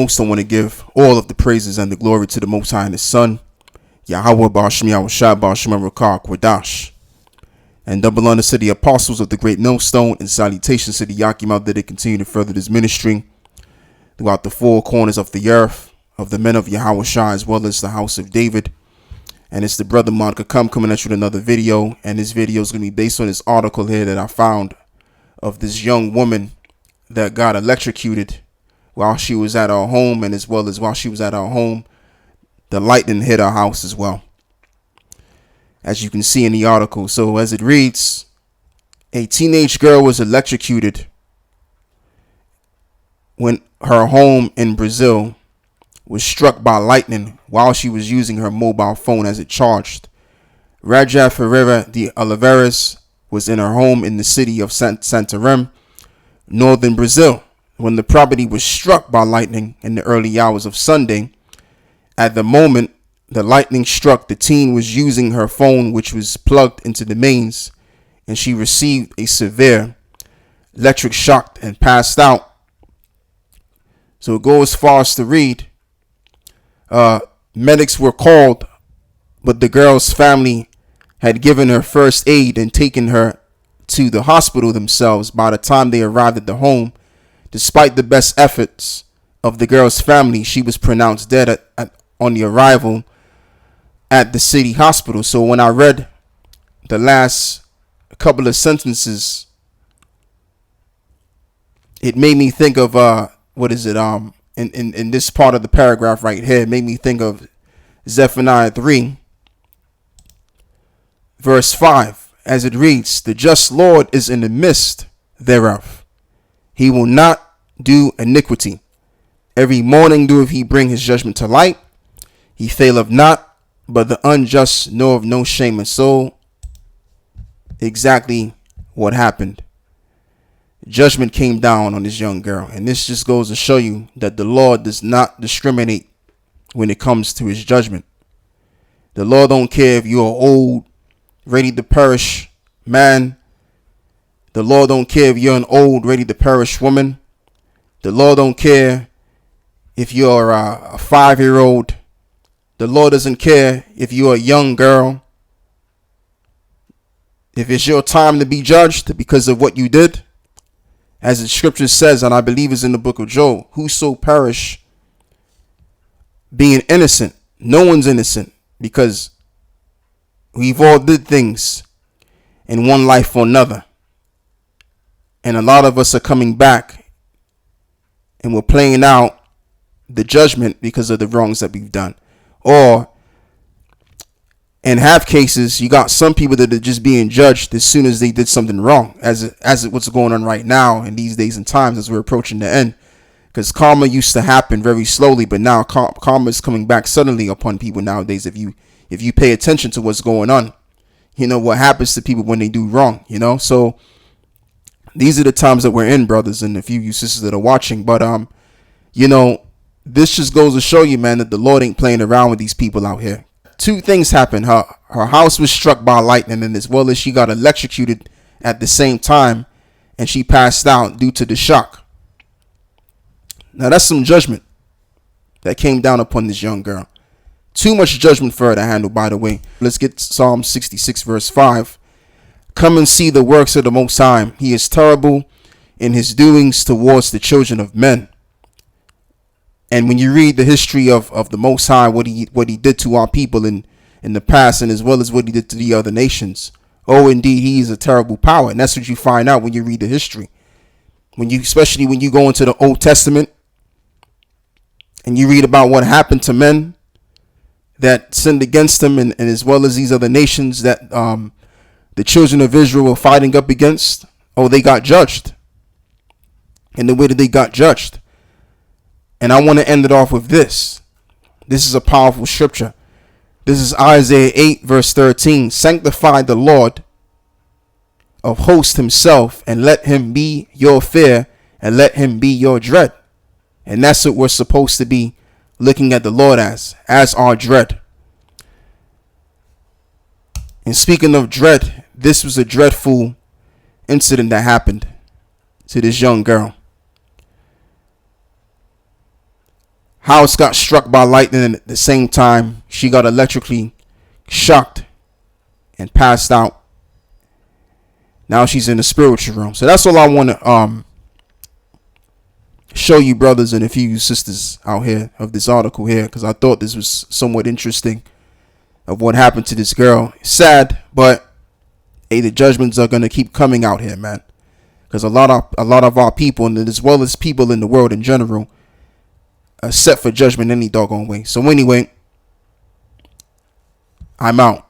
Most I want to give all of the praises and the glory to the Most High and His Son, Yahweh Ba'ashem Yahushua Ba'ashem Rakah Kwadash, and double honors to the apostles of the great millstone, and salutations to the Yakim out there that continue to further this ministry throughout the four corners of the earth, of the men of Yahushua as well as the house of David. And it's the brother Monica coming at you with another video, and this video is going to be based on this article here that I found of this young woman that got electrocuted while she was at her home, and as well as while she was at her home, the lightning hit her house as well, as you can see in the article. So as it reads, a teenage girl was electrocuted when her home in Brazil was struck by lightning while she was using her mobile phone as it charged. Raja Ferreira de Oliveira was in her home in the city of Santarém, northern Brazil, when the property was struck by lightning in the early hours of Sunday. At the moment the lightning struck, the teen was using her phone, which was plugged into the mains, and she received a severe electric shock and passed out. So it goes as far as to read, medics were called, but the girl's family had given her first aid and taken her to the hospital themselves. By the time they arrived at the home, despite the best efforts of the girl's family, she was pronounced dead on the arrival at the city hospital. So when I read the last couple of sentences, it made me think of in this part of the paragraph right here, it made me think of Zephaniah 3 verse 5, as it reads, the just Lord is in the midst thereof. He will not do iniquity. Every morning doeth he bring his judgment to light. He faileth not, but the unjust know of no shame. And so exactly what happened. Judgment came down on this young girl. And this just goes to show you that the Lord does not discriminate when it comes to his judgment. The Lord don't care if you're old, ready to perish man. The Lord don't care if you're an old, ready to perish woman. The Lord don't care if you're a 5-year-old. The Lord doesn't care if you're a young girl. If it's your time to be judged because of what you did, as the scripture says, and I believe is in the book of Job, whoso perish being innocent, no one's innocent, because we've all did things in one life or another. And a lot of us are coming back and we're playing out the judgment because of the wrongs that we've done. Or in half cases, you got some people that are just being judged as soon as they did something wrong, as what's going on right now in these days and times as we're approaching the end. Because karma used to happen very slowly, but now karma is coming back suddenly upon people nowadays. If you pay attention to what's going on, you know what happens to people when they do wrong, so these are the times that we're in, brothers, and a few of you sisters that are watching. But this just goes to show you, man, that the Lord ain't playing around with these people out here. Two things happened. Her house was struck by lightning, and as well as she got electrocuted at the same time, and she passed out due to the shock. Now that's some judgment that came down upon this young girl. Too much judgment for her to handle, by the way. Let's get Psalm 66 verse 5. Come and see the works of the Most High. He is terrible in his doings towards the children of men. And when you read the history of the Most High, what he did to our people in the past, and as well as what he did to the other nations, oh, indeed, he is a terrible power. And that's what you find out when you read the history. Especially when you go into the Old Testament and you read about what happened to men that sinned against him, and as well as these other nations that the children of Israel were fighting up against. Oh, they got judged. And the way that they got judged. And I want to end it off with this. This is a powerful scripture. This is Isaiah 8 verse 13. Sanctify the Lord of hosts himself, and let him be your fear, and let him be your dread. And that's what we're supposed to be looking at the Lord as our dread. And speaking of dread, this was a dreadful incident that happened to this young girl. house got struck by lightning, and at the same time she got electrically shocked and passed out. Now she's in the spiritual realm. So that's all I want to show you, brothers and a few sisters out here, of this article here, because I thought this was somewhat interesting of what happened to this girl. Sad, but hey, the judgments are gonna keep coming out here, man. Because a lot of our people, and as well as people in the world in general, are set for judgment any doggone way. So anyway, I'm out.